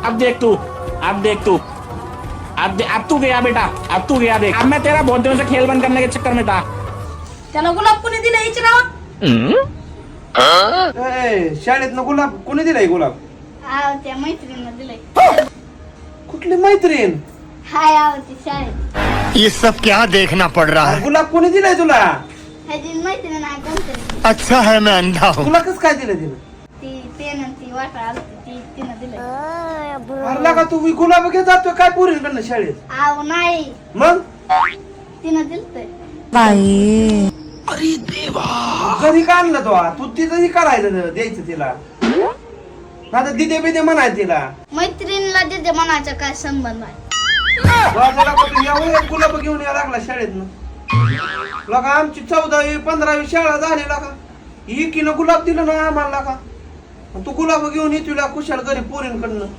अब देख तू, अब देख तू, अब तू गया बेटा, अब तू गया देख। अब मैं तेरा बहुत दिनों से खेल बंद करने के चक्कर में था। त्याला गुलाब कोणी दिला विचारावा. शाळेत गुलाब कोणी दिलाय गुलाब? त्या मैत्रिणीनं दिलाय. कुठली मैत्रीण? हाय ती शाळेत. ये सब क्या देखना पड़ रहा है? गुलाब कोणी दिलाय तुला? ह्याची मैत्रीण आहे कोणतरी. अच्छा है मैं अंधा हूँ. तुला कस काय दिलं तिनं? ती पेन ती वाटा आलती ती तिनं दिलाय. अरला का तू गुलाब घेत जातोय काय पोरींकडनं शाळेत? आव नाही मग तिनं दिलतय. घरी का आणलं तू तिथंही करायचं द्यायचं तिला. आता दिदे बिदे म्हणायचं तिला. मैत्रिणीला दिदे म्हणायचा काय संबंध आहे. गुलाब घेऊन या लागला शाळेत लगा. आमची 14वी 15वी शाळा झाली लागा. एकीनं गुलाब दिलं ना आम्हाला का. तू गुलाब घेऊन येतो कुशाल घरी पोरींकडनं.